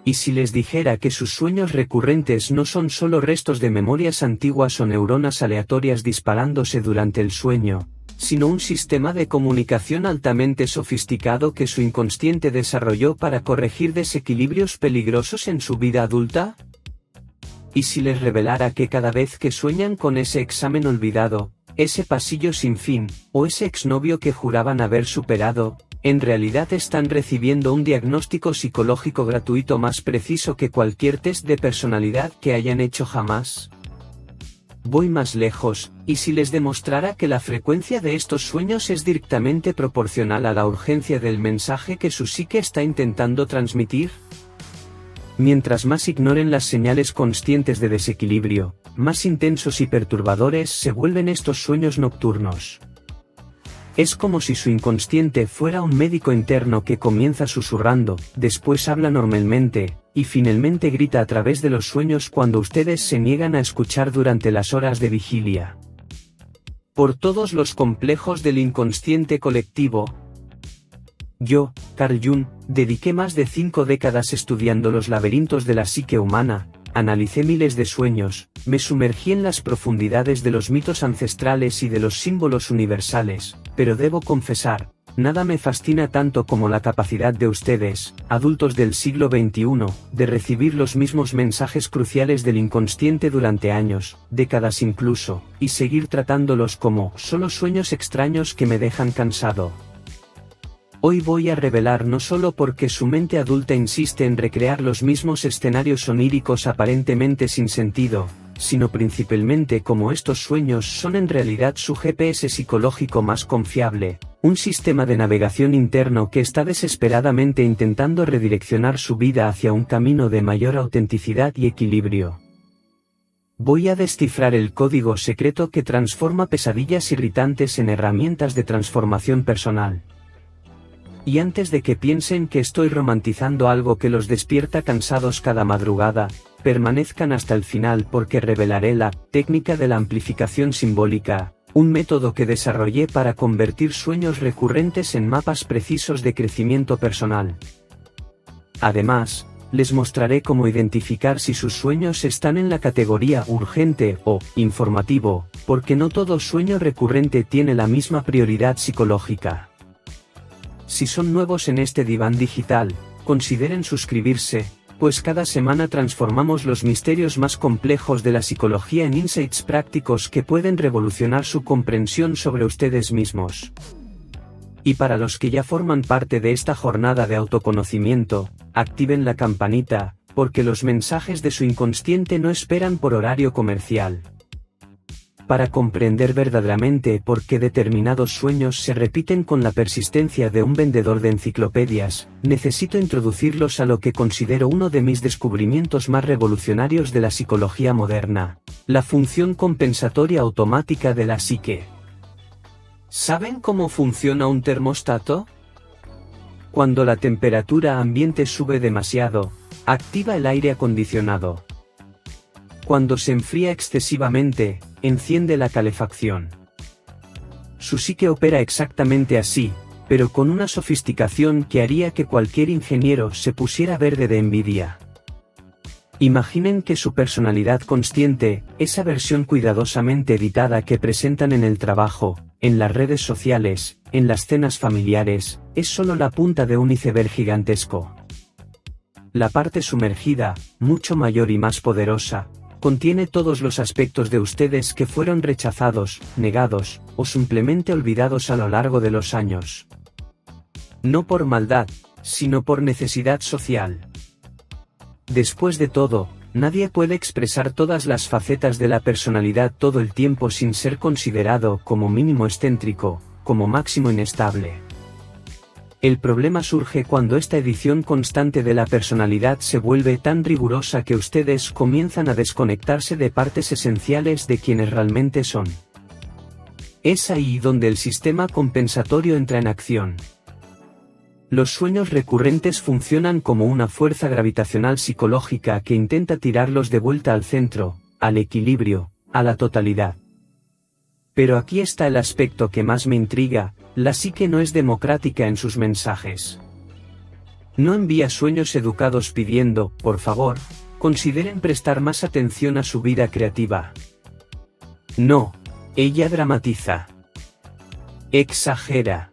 ¿Y si les dijera que sus sueños recurrentes no son solo restos de memorias antiguas o neuronas aleatorias disparándose durante el sueño, sino un sistema de comunicación altamente sofisticado que su inconsciente desarrolló para corregir desequilibrios peligrosos en su vida adulta? ¿Y si les revelara que cada vez que sueñan con ese examen olvidado, ese pasillo sin fin, o ese exnovio que juraban haber superado, en realidad están recibiendo un diagnóstico psicológico gratuito más preciso que cualquier test de personalidad que hayan hecho jamás? Voy más lejos, ¿y si les demostrara que la frecuencia de estos sueños es directamente proporcional a la urgencia del mensaje que su psique está intentando transmitir? Mientras más ignoren las señales conscientes de desequilibrio, más intensos y perturbadores se vuelven estos sueños nocturnos. Es como si su inconsciente fuera un médico interno que comienza susurrando, después habla normalmente, y finalmente grita a través de los sueños cuando ustedes se niegan a escuchar durante las horas de vigilia. Por todos los complejos del inconsciente colectivo. Yo, Carl Jung, dediqué más de 5 décadas estudiando los laberintos de la psique humana, analicé miles de sueños, me sumergí en las profundidades de los mitos ancestrales y de los símbolos universales, pero debo confesar, nada me fascina tanto como la capacidad de ustedes, adultos del siglo XXI, de recibir los mismos mensajes cruciales del inconsciente durante años, décadas incluso, y seguir tratándolos como solo sueños extraños que me dejan cansado. Hoy voy a revelar no solo porque su mente adulta insiste en recrear los mismos escenarios oníricos aparentemente sin sentido, sino principalmente como estos sueños son en realidad su GPS psicológico más confiable, un sistema de navegación interno que está desesperadamente intentando redireccionar su vida hacia un camino de mayor autenticidad y equilibrio. Voy a descifrar el código secreto que transforma pesadillas irritantes en herramientas de transformación personal. Y antes de que piensen que estoy romantizando algo que los despierta cansados cada madrugada, permanezcan hasta el final porque revelaré la técnica de la amplificación simbólica, un método que desarrollé para convertir sueños recurrentes en mapas precisos de crecimiento personal. Además, les mostraré cómo identificar si sus sueños están en la categoría urgente o informativo, porque no todo sueño recurrente tiene la misma prioridad psicológica. Si son nuevos en este diván digital, consideren suscribirse, pues cada semana transformamos los misterios más complejos de la psicología en insights prácticos que pueden revolucionar su comprensión sobre ustedes mismos. Y para los que ya forman parte de esta jornada de autoconocimiento, activen la campanita, porque los mensajes de su inconsciente no esperan por horario comercial. Para comprender verdaderamente por qué determinados sueños se repiten con la persistencia de un vendedor de enciclopedias, necesito introducirlos a lo que considero uno de mis descubrimientos más revolucionarios de la psicología moderna, la función compensatoria automática de la psique. ¿Saben cómo funciona un termostato? Cuando la temperatura ambiente sube demasiado, activa el aire acondicionado. Cuando se enfría excesivamente, enciende la calefacción. Su psique opera exactamente así, pero con una sofisticación que haría que cualquier ingeniero se pusiera verde de envidia. Imaginen que su personalidad consciente, esa versión cuidadosamente editada que presentan en el trabajo, en las redes sociales, en las cenas familiares, es solo la punta de un iceberg gigantesco. La parte sumergida, mucho mayor y más poderosa, contiene todos los aspectos de ustedes que fueron rechazados, negados, o simplemente olvidados a lo largo de los años. No por maldad, sino por necesidad social. Después de todo, nadie puede expresar todas las facetas de la personalidad todo el tiempo sin ser considerado como mínimo excéntrico, como máximo inestable. El problema surge cuando esta edición constante de la personalidad se vuelve tan rigurosa que ustedes comienzan a desconectarse de partes esenciales de quienes realmente son. Es ahí donde el sistema compensatorio entra en acción. Los sueños recurrentes funcionan como una fuerza gravitacional psicológica que intenta tirarlos de vuelta al centro, al equilibrio, a la totalidad. Pero aquí está el aspecto que más me intriga: la psique no es democrática en sus mensajes. No envía sueños educados pidiendo, por favor, consideren prestar más atención a su vida creativa. No, ella dramatiza. Exagera.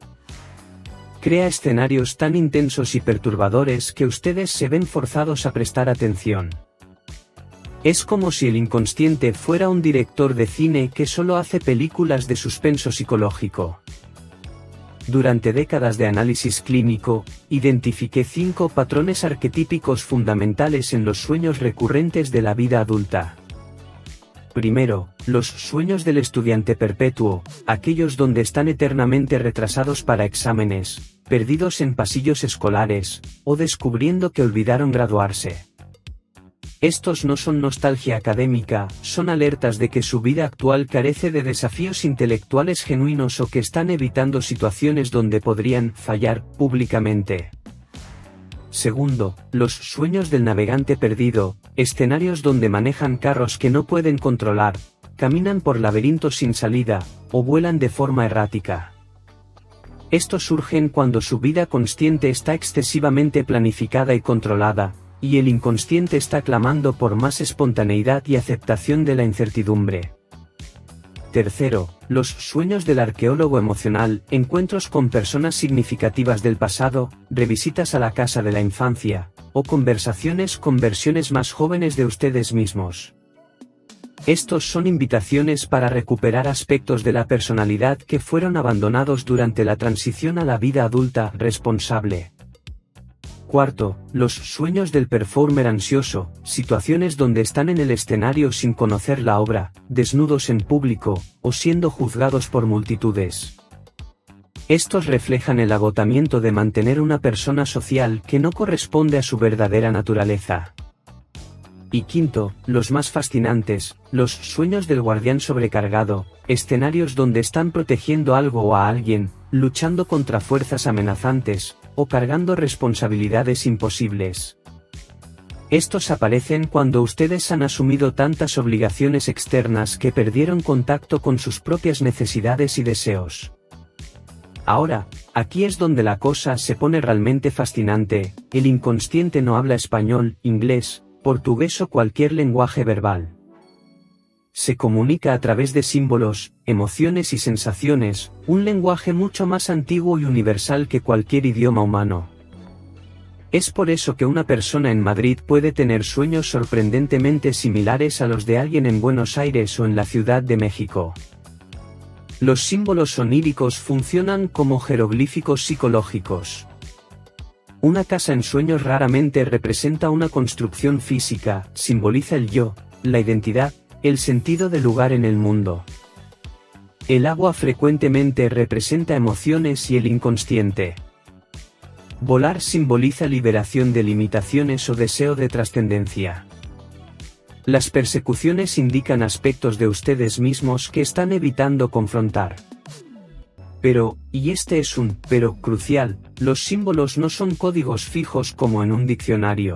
Crea escenarios tan intensos y perturbadores que ustedes se ven forzados a prestar atención. Es como si el inconsciente fuera un director de cine que solo hace películas de suspenso psicológico. Durante décadas de análisis clínico, identifiqué 5 patrones arquetípicos fundamentales en los sueños recurrentes de la vida adulta. Primero, los sueños del estudiante perpetuo, aquellos donde están eternamente retrasados para exámenes, perdidos en pasillos escolares, o descubriendo que olvidaron graduarse. Estos no son nostalgia académica, son alertas de que su vida actual carece de desafíos intelectuales genuinos o que están evitando situaciones donde podrían fallar públicamente. Segundo, los sueños del navegante perdido, escenarios donde manejan carros que no pueden controlar, caminan por laberintos sin salida, o vuelan de forma errática. Estos surgen cuando su vida consciente está excesivamente planificada y controlada, y el inconsciente está clamando por más espontaneidad y aceptación de la incertidumbre. Tercero, los sueños del arqueólogo emocional, encuentros con personas significativas del pasado, revisitas a la casa de la infancia, o conversaciones con versiones más jóvenes de ustedes mismos. Estos son invitaciones para recuperar aspectos de la personalidad que fueron abandonados durante la transición a la vida adulta responsable. Cuarto, los sueños del performer ansioso, situaciones donde están en el escenario sin conocer la obra, desnudos en público, o siendo juzgados por multitudes. Estos reflejan el agotamiento de mantener una persona social que no corresponde a su verdadera naturaleza. Y quinto, los más fascinantes, los sueños del guardián sobrecargado, escenarios donde están protegiendo algo o a alguien, luchando contra fuerzas amenazantes, o cargando responsabilidades imposibles. Estos aparecen cuando ustedes han asumido tantas obligaciones externas que perdieron contacto con sus propias necesidades y deseos. Ahora, aquí es donde la cosa se pone realmente fascinante. El inconsciente no habla español, inglés, portugués o cualquier lenguaje verbal. Se comunica a través de símbolos, emociones y sensaciones, un lenguaje mucho más antiguo y universal que cualquier idioma humano. Es por eso que una persona en Madrid puede tener sueños sorprendentemente similares a los de alguien en Buenos Aires o en la Ciudad de México. Los símbolos oníricos funcionan como jeroglíficos psicológicos. Una casa en sueños raramente representa una construcción física, simboliza el yo, la identidad, el sentido de lugar en el mundo. El agua frecuentemente representa emociones y el inconsciente. Volar simboliza liberación de limitaciones o deseo de trascendencia. Las persecuciones indican aspectos de ustedes mismos que están evitando confrontar. Pero, y este es un pero crucial, los símbolos no son códigos fijos como en un diccionario.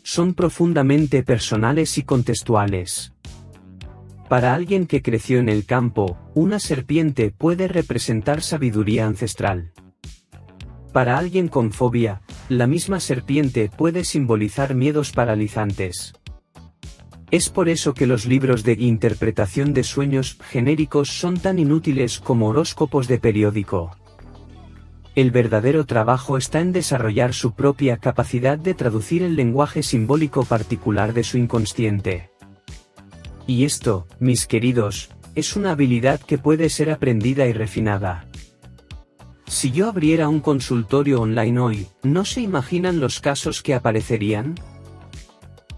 Son profundamente personales y contextuales. Para alguien que creció en el campo, una serpiente puede representar sabiduría ancestral. Para alguien con fobia, la misma serpiente puede simbolizar miedos paralizantes. Es por eso que los libros de interpretación de sueños genéricos son tan inútiles como horóscopos de periódico. El verdadero trabajo está en desarrollar su propia capacidad de traducir el lenguaje simbólico particular de su inconsciente. Y esto, mis queridos, es una habilidad que puede ser aprendida y refinada. Si yo abriera un consultorio online hoy, ¿no se imaginan los casos que aparecerían?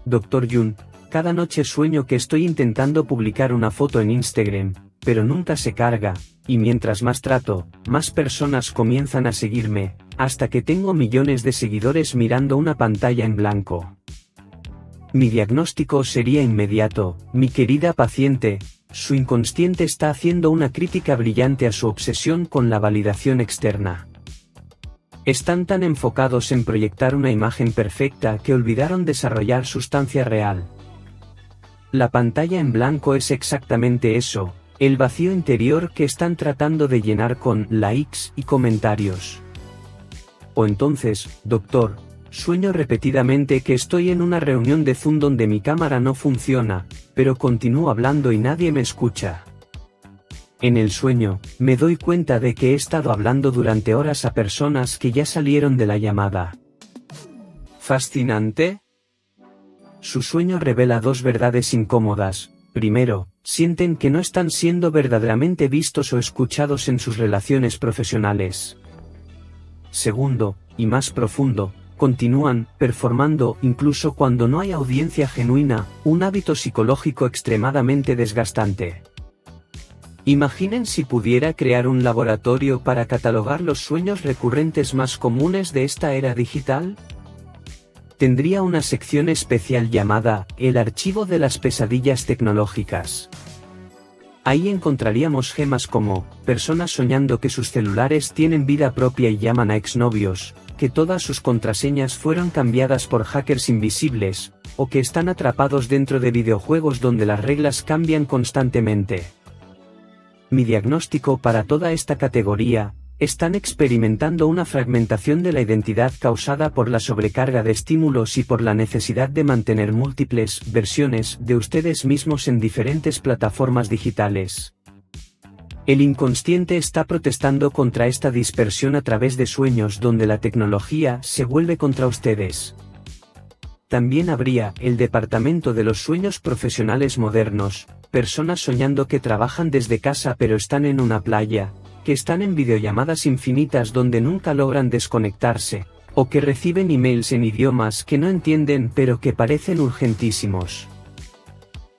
Dr. Jung, cada noche sueño que estoy intentando publicar una foto en Instagram, pero nunca se carga, y mientras más trato, más personas comienzan a seguirme, hasta que tengo millones de seguidores mirando una pantalla en blanco. Mi diagnóstico sería inmediato, mi querida paciente, su inconsciente está haciendo una crítica brillante a su obsesión con la validación externa. Están tan enfocados en proyectar una imagen perfecta que olvidaron desarrollar sustancia real. La pantalla en blanco es exactamente eso, el vacío interior que están tratando de llenar con likes y comentarios. O entonces, doctor, sueño repetidamente que estoy en una reunión de Zoom donde mi cámara no funciona, pero continúo hablando y nadie me escucha. En el sueño, me doy cuenta de que he estado hablando durante horas a personas que ya salieron de la llamada. ¿Fascinante? Su sueño revela dos verdades incómodas. Primero, sienten que no están siendo verdaderamente vistos o escuchados en sus relaciones profesionales. Segundo, y más profundo, continúan performando incluso cuando no hay audiencia genuina, un hábito psicológico extremadamente desgastante. Imaginen si pudiera crear un laboratorio para catalogar los sueños recurrentes más comunes de esta era digital. Tendría una sección especial llamada El archivo de las pesadillas tecnológicas. Ahí encontraríamos gemas como, personas soñando que sus celulares tienen vida propia y llaman a exnovios, que todas sus contraseñas fueron cambiadas por hackers invisibles, o que están atrapados dentro de videojuegos donde las reglas cambian constantemente. Mi diagnóstico para toda esta categoría: están experimentando una fragmentación de la identidad causada por la sobrecarga de estímulos y por la necesidad de mantener múltiples versiones de ustedes mismos en diferentes plataformas digitales. El inconsciente está protestando contra esta dispersión a través de sueños donde la tecnología se vuelve contra ustedes. También habría el departamento de los sueños profesionales modernos, personas soñando que trabajan desde casa pero están en una playa, que están en videollamadas infinitas donde nunca logran desconectarse, o que reciben emails en idiomas que no entienden pero que parecen urgentísimos.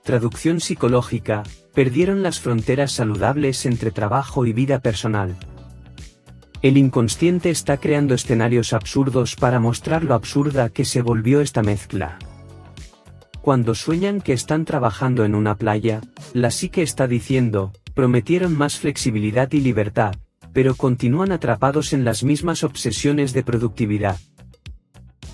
Traducción psicológica: perdieron las fronteras saludables entre trabajo y vida personal. El inconsciente está creando escenarios absurdos para mostrar lo absurda que se volvió esta mezcla. Cuando sueñan que están trabajando en una playa, la psique está diciendo: prometieron más flexibilidad y libertad, pero continúan atrapados en las mismas obsesiones de productividad.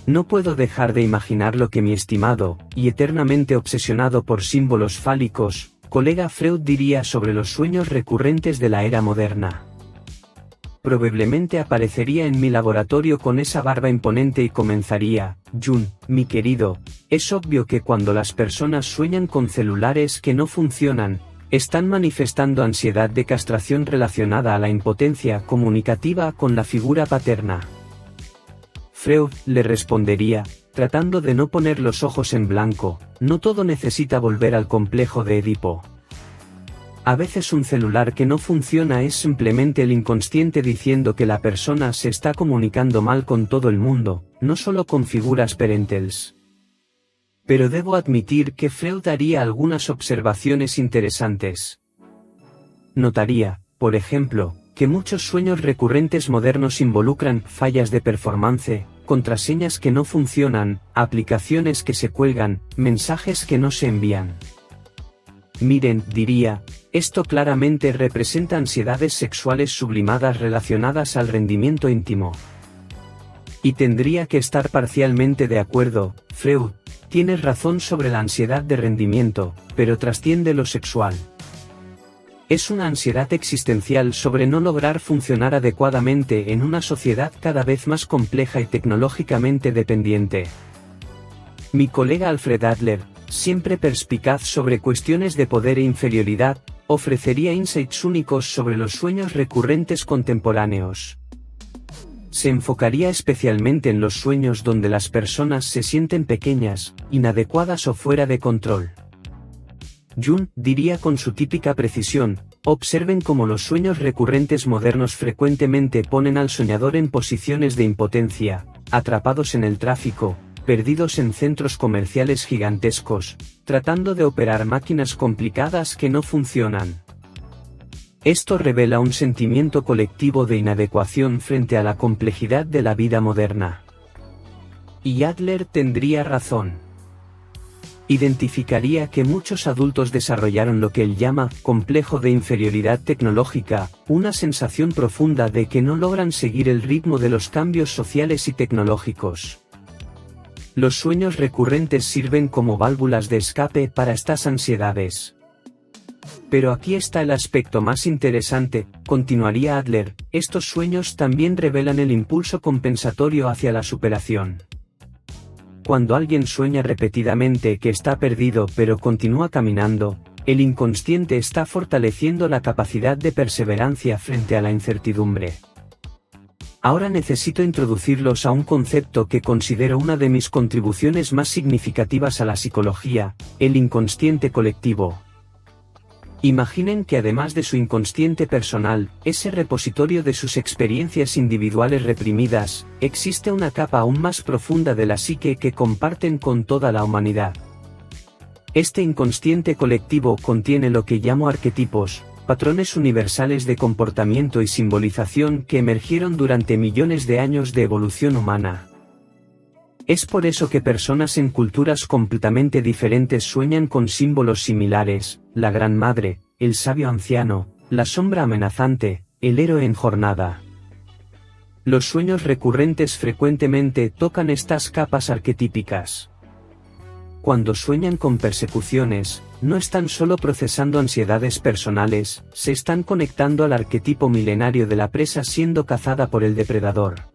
No puedo dejar de imaginar lo que mi estimado, y eternamente obsesionado por símbolos fálicos, colega Freud diría sobre los sueños recurrentes de la era moderna. Probablemente aparecería en mi laboratorio con esa barba imponente y comenzaría: Jun, mi querido, es obvio que cuando las personas sueñan con celulares que no funcionan, están manifestando ansiedad de castración relacionada a la impotencia comunicativa con la figura paterna. Freud le respondería, tratando de no poner los ojos en blanco: no todo necesita volver al complejo de Edipo. A veces un celular que no funciona es simplemente el inconsciente diciendo que la persona se está comunicando mal con todo el mundo, no solo con figuras parentales. Pero debo admitir que Freud haría algunas observaciones interesantes. Notaría, por ejemplo, que muchos sueños recurrentes modernos involucran fallas de performance, contraseñas que no funcionan, aplicaciones que se cuelgan, mensajes que no se envían. Miren, diría, esto claramente representa ansiedades sexuales sublimadas relacionadas al rendimiento íntimo. Y tendría que estar parcialmente de acuerdo, Freud, tienes razón sobre la ansiedad de rendimiento, pero trasciende lo sexual. Es una ansiedad existencial sobre no lograr funcionar adecuadamente en una sociedad cada vez más compleja y tecnológicamente dependiente. Mi colega Alfred Adler, siempre perspicaz sobre cuestiones de poder e inferioridad, ofrecería insights únicos sobre los sueños recurrentes contemporáneos. Se enfocaría especialmente en los sueños donde las personas se sienten pequeñas, inadecuadas o fuera de control. Jung diría con su típica precisión: observen cómo los sueños recurrentes modernos frecuentemente ponen al soñador en posiciones de impotencia, atrapados en el tráfico, perdidos en centros comerciales gigantescos, tratando de operar máquinas complicadas que no funcionan. Esto revela un sentimiento colectivo de inadecuación frente a la complejidad de la vida moderna. Y Adler tendría razón. Identificaría que muchos adultos desarrollaron lo que él llama complejo de inferioridad tecnológica, una sensación profunda de que no logran seguir el ritmo de los cambios sociales y tecnológicos. Los sueños recurrentes sirven como válvulas de escape para estas ansiedades. Pero aquí está el aspecto más interesante, continuaría Adler, estos sueños también revelan el impulso compensatorio hacia la superación. Cuando alguien sueña repetidamente que está perdido pero continúa caminando, el inconsciente está fortaleciendo la capacidad de perseverancia frente a la incertidumbre. Ahora necesito introducirlos a un concepto que considero una de mis contribuciones más significativas a la psicología, el inconsciente colectivo. Imaginen que además de su inconsciente personal, ese repositorio de sus experiencias individuales reprimidas, existe una capa aún más profunda de la psique que comparten con toda la humanidad. Este inconsciente colectivo contiene lo que llamo arquetipos, patrones universales de comportamiento y simbolización que emergieron durante millones de años de evolución humana. Es por eso que personas en culturas completamente diferentes sueñan con símbolos similares: la Gran Madre, el sabio anciano, la sombra amenazante, el héroe en jornada. Los sueños recurrentes frecuentemente tocan estas capas arquetípicas. Cuando sueñan con persecuciones, no están solo procesando ansiedades personales, se están conectando al arquetipo milenario de la presa siendo cazada por el depredador.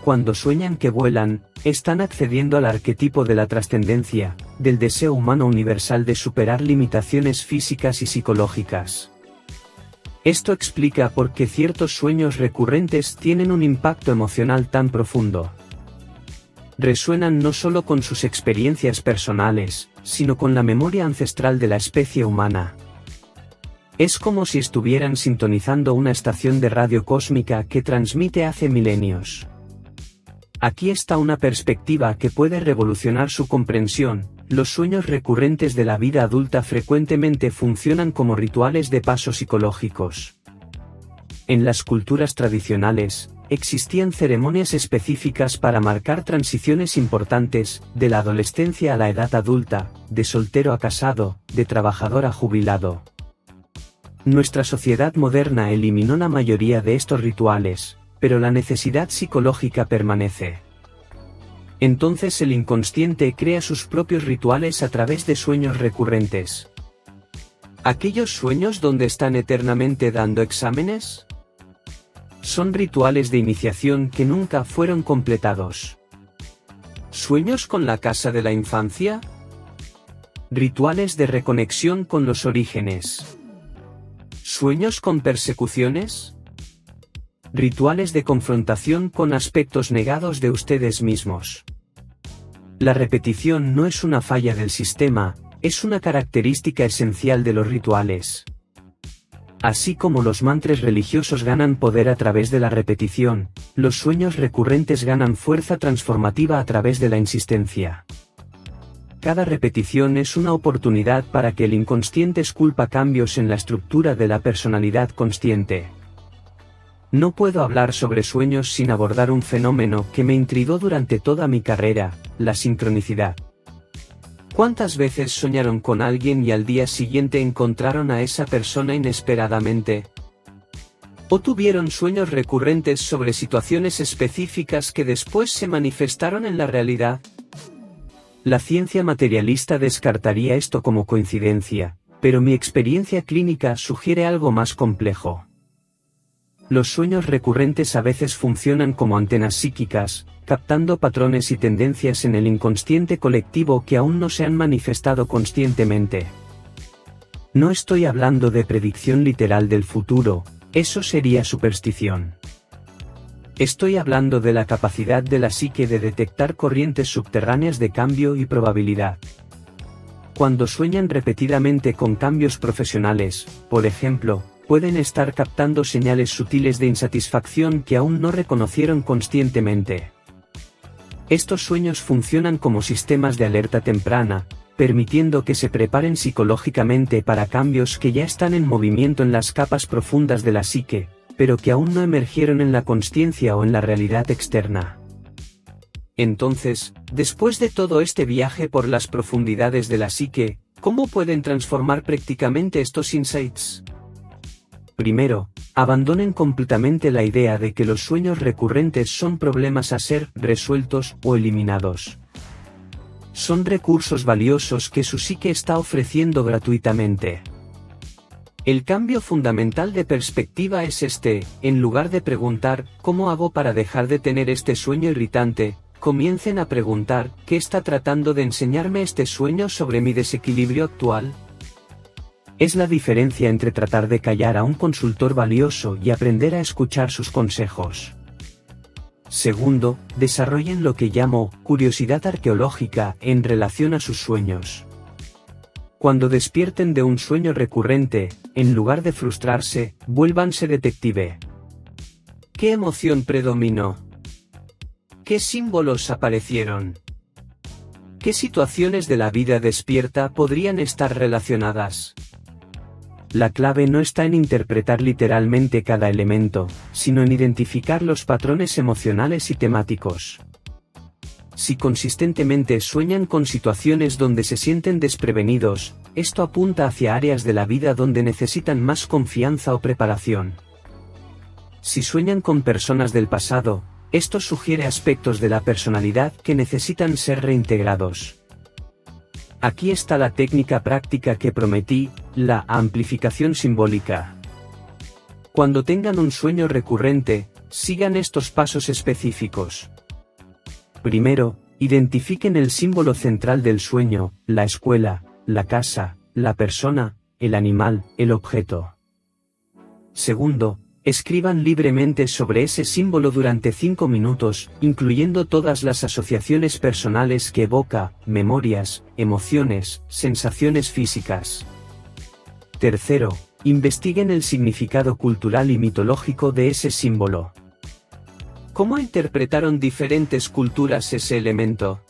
Cuando sueñan que vuelan, están accediendo al arquetipo de la trascendencia, del deseo humano universal de superar limitaciones físicas y psicológicas. Esto explica por qué ciertos sueños recurrentes tienen un impacto emocional tan profundo. Resuenan no solo con sus experiencias personales, sino con la memoria ancestral de la especie humana. Es como si estuvieran sintonizando una estación de radio cósmica que transmite hace milenios. Aquí está una perspectiva que puede revolucionar su comprensión. Los sueños recurrentes de la vida adulta frecuentemente funcionan como rituales de paso psicológicos. En las culturas tradicionales, existían ceremonias específicas para marcar transiciones importantes, de la adolescencia a la edad adulta, de soltero a casado, de trabajador a jubilado. Nuestra sociedad moderna eliminó la mayoría de estos rituales, pero la necesidad psicológica permanece. Entonces el inconsciente crea sus propios rituales a través de sueños recurrentes. ¿Aquellos sueños donde están eternamente dando exámenes? Son rituales de iniciación que nunca fueron completados. ¿Sueños con la casa de la infancia? Rituales de reconexión con los orígenes. ¿Sueños con persecuciones? Rituales de confrontación con aspectos negados de ustedes mismos. La repetición no es una falla del sistema, es una característica esencial de los rituales. Así como los mantras religiosos ganan poder a través de la repetición, los sueños recurrentes ganan fuerza transformativa a través de la insistencia. Cada repetición es una oportunidad para que el inconsciente esculpa cambios en la estructura de la personalidad consciente. No puedo hablar sobre sueños sin abordar un fenómeno que me intrigó durante toda mi carrera: la sincronicidad. ¿Cuántas veces soñaron con alguien y al día siguiente encontraron a esa persona inesperadamente? ¿O tuvieron sueños recurrentes sobre situaciones específicas que después se manifestaron en la realidad? La ciencia materialista descartaría esto como coincidencia, pero mi experiencia clínica sugiere algo más complejo. Los sueños recurrentes a veces funcionan como antenas psíquicas, captando patrones y tendencias en el inconsciente colectivo que aún no se han manifestado conscientemente. No estoy hablando de predicción literal del futuro, eso sería superstición. Estoy hablando de la capacidad de la psique de detectar corrientes subterráneas de cambio y probabilidad. Cuando sueñan repetidamente con cambios profesionales, por ejemplo, pueden estar captando señales sutiles de insatisfacción que aún no reconocieron conscientemente. Estos sueños funcionan como sistemas de alerta temprana, permitiendo que se preparen psicológicamente para cambios que ya están en movimiento en las capas profundas de la psique, pero que aún no emergieron en la consciencia o en la realidad externa. Entonces, después de todo este viaje por las profundidades de la psique, ¿cómo pueden transformar prácticamente estos insights? Primero, abandonen completamente la idea de que los sueños recurrentes son problemas a ser resueltos o eliminados. Son recursos valiosos que su psique está ofreciendo gratuitamente. El cambio fundamental de perspectiva es en lugar de preguntar, ¿cómo hago para dejar de tener este sueño irritante?, comiencen a preguntar, ¿qué está tratando de enseñarme este sueño sobre mi desequilibrio actual? Es la diferencia entre tratar de callar a un consultor valioso y aprender a escuchar sus consejos. Segundo, desarrollen lo que llamo curiosidad arqueológica en relación a sus sueños. Cuando despierten de un sueño recurrente, en lugar de frustrarse, vuélvanse detective. ¿Qué emoción predominó? ¿Qué símbolos aparecieron? ¿Qué situaciones de la vida despierta podrían estar relacionadas? La clave no está en interpretar literalmente cada elemento, sino en identificar los patrones emocionales y temáticos. Si consistentemente sueñan con situaciones donde se sienten desprevenidos, esto apunta hacia áreas de la vida donde necesitan más confianza o preparación. Si sueñan con personas del pasado, esto sugiere aspectos de la personalidad que necesitan ser reintegrados. Aquí está la técnica práctica que prometí, la amplificación simbólica. Cuando tengan un sueño recurrente, sigan estos pasos específicos. Primero, identifiquen el símbolo central del sueño, la escuela, la casa, la persona, el animal, el objeto. Segundo, escriban libremente sobre ese símbolo durante 5 minutos, incluyendo todas las asociaciones personales que evoca, memorias, emociones, sensaciones físicas. Tercero, investiguen el significado cultural y mitológico de ese símbolo. ¿Cómo interpretaron diferentes culturas ese elemento?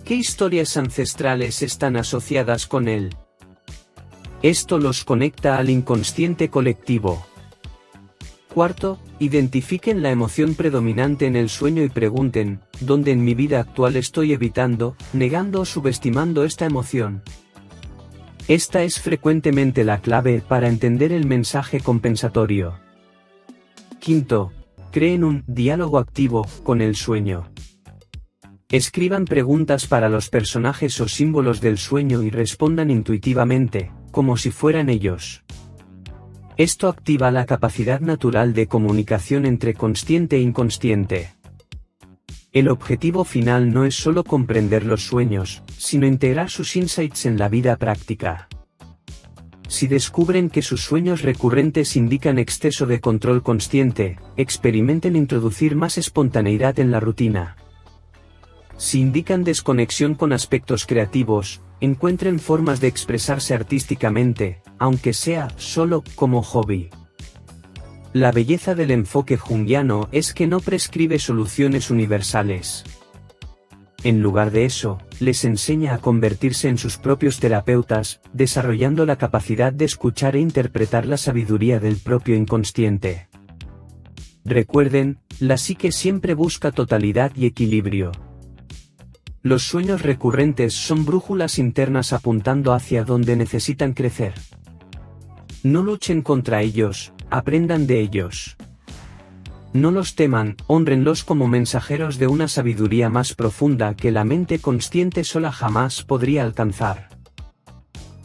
¿Qué historias ancestrales están asociadas con él? Esto los conecta al inconsciente colectivo. Cuarto, identifiquen la emoción predominante en el sueño y pregunten, ¿dónde en mi vida actual estoy evitando, negando o subestimando esta emoción? Esta es frecuentemente la clave para entender el mensaje compensatorio. Quinto, creen un diálogo activo con el sueño. Escriban preguntas para los personajes o símbolos del sueño y respondan intuitivamente, como si fueran ellos. Esto activa la capacidad natural de comunicación entre consciente e inconsciente. El objetivo final no es solo comprender los sueños, sino integrar sus insights en la vida práctica. Si descubren que sus sueños recurrentes indican exceso de control consciente, experimenten introducir más espontaneidad en la rutina. Si indican desconexión con aspectos creativos, encuentren formas de expresarse artísticamente, aunque sea solo como hobby. La belleza del enfoque junguiano es que no prescribe soluciones universales. En lugar de eso, les enseña a convertirse en sus propios terapeutas, desarrollando la capacidad de escuchar e interpretar la sabiduría del propio inconsciente. Recuerden, la psique siempre busca totalidad y equilibrio. Los sueños recurrentes son brújulas internas apuntando hacia donde necesitan crecer. No luchen contra ellos, aprendan de ellos. No los teman, hónrenlos como mensajeros de una sabiduría más profunda que la mente consciente sola jamás podría alcanzar.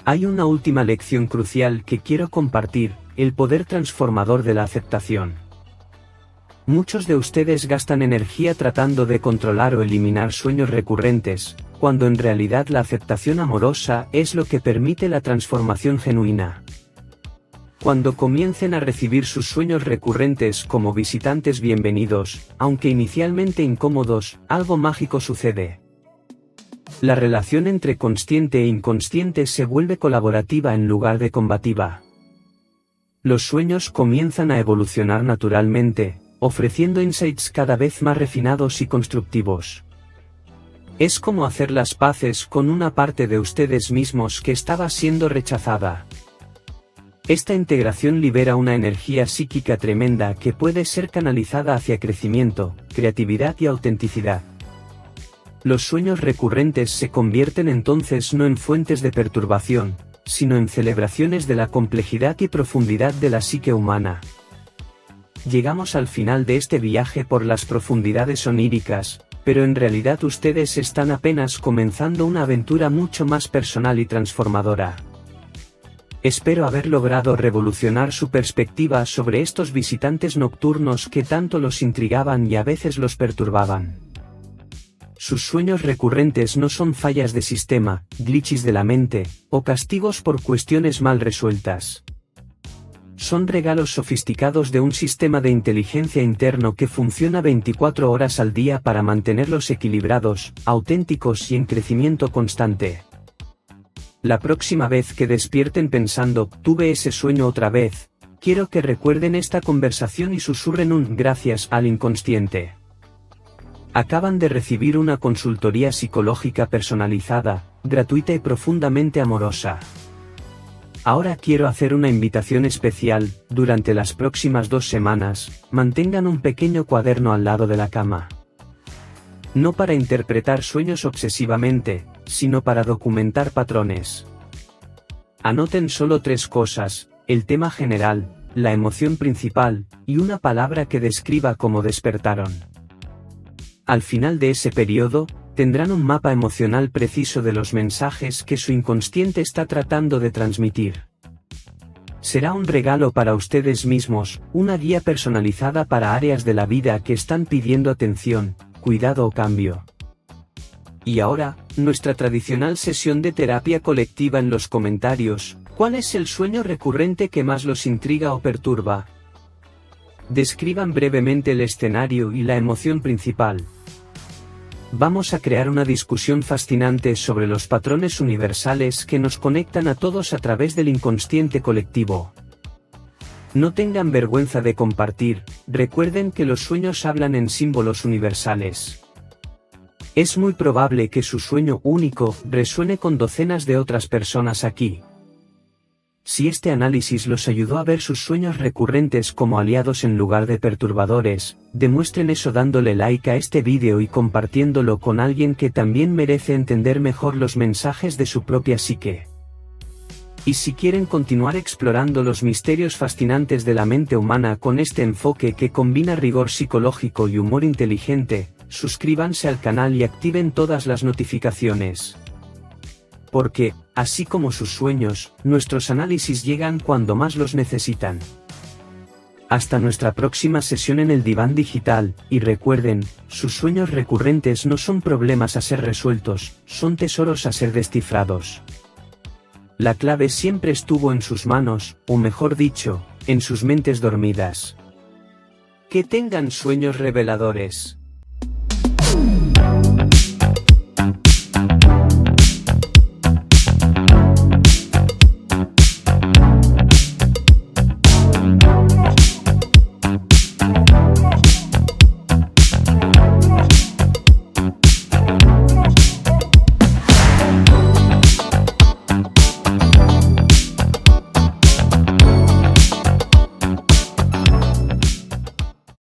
Hay una última lección crucial que quiero compartir, el poder transformador de la aceptación. Muchos de ustedes gastan energía tratando de controlar o eliminar sueños recurrentes, cuando en realidad la aceptación amorosa es lo que permite la transformación genuina. Cuando comiencen a recibir sus sueños recurrentes como visitantes bienvenidos, aunque inicialmente incómodos, algo mágico sucede. La relación entre consciente e inconsciente se vuelve colaborativa en lugar de combativa. Los sueños comienzan a evolucionar naturalmente, ofreciendo insights cada vez más refinados y constructivos. Es como hacer las paces con una parte de ustedes mismos que estaba siendo rechazada. Esta integración libera una energía psíquica tremenda que puede ser canalizada hacia crecimiento, creatividad y autenticidad. Los sueños recurrentes se convierten entonces no en fuentes de perturbación, sino en celebraciones de la complejidad y profundidad de la psique humana. Llegamos al final de este viaje por las profundidades oníricas, pero en realidad ustedes están apenas comenzando una aventura mucho más personal y transformadora. Espero haber logrado revolucionar su perspectiva sobre estos visitantes nocturnos que tanto los intrigaban y a veces los perturbaban. Sus sueños recurrentes no son fallas de sistema, glitches de la mente, o castigos por cuestiones mal resueltas. Son regalos sofisticados de un sistema de inteligencia interno que funciona 24 horas al día para mantenerlos equilibrados, auténticos y en crecimiento constante. La próxima vez que despierten pensando, tuve ese sueño otra vez, quiero que recuerden esta conversación y susurren un gracias al inconsciente. Acaban de recibir una consultoría psicológica personalizada, gratuita y profundamente amorosa. Ahora quiero hacer una invitación especial, durante las próximas 2 semanas, mantengan un pequeño cuaderno al lado de la cama. No para interpretar sueños obsesivamente, sino para documentar patrones. Anoten solo 3 cosas, el tema general, la emoción principal, y una palabra que describa cómo despertaron. Al final de ese periodo, tendrán un mapa emocional preciso de los mensajes que su inconsciente está tratando de transmitir. Será un regalo para ustedes mismos, una guía personalizada para áreas de la vida que están pidiendo atención, cuidado o cambio. Y ahora, nuestra tradicional sesión de terapia colectiva en los comentarios. ¿Cuál es el sueño recurrente que más los intriga o perturba? Describan brevemente el escenario y la emoción principal. Vamos a crear una discusión fascinante sobre los patrones universales que nos conectan a todos a través del inconsciente colectivo. No tengan vergüenza de compartir, recuerden que los sueños hablan en símbolos universales. Es muy probable que su sueño único resuene con docenas de otras personas aquí. Si este análisis los ayudó a ver sus sueños recurrentes como aliados en lugar de perturbadores, demuestren eso dándole like a este vídeo y compartiéndolo con alguien que también merece entender mejor los mensajes de su propia psique. Y si quieren continuar explorando los misterios fascinantes de la mente humana con este enfoque que combina rigor psicológico y humor inteligente, suscríbanse al canal y activen todas las notificaciones. Porque, así como sus sueños, nuestros análisis llegan cuando más los necesitan. Hasta nuestra próxima sesión en el diván digital, y recuerden, sus sueños recurrentes no son problemas a ser resueltos, son tesoros a ser descifrados. La clave siempre estuvo en sus manos, o mejor dicho, en sus mentes dormidas. Que tengan sueños reveladores.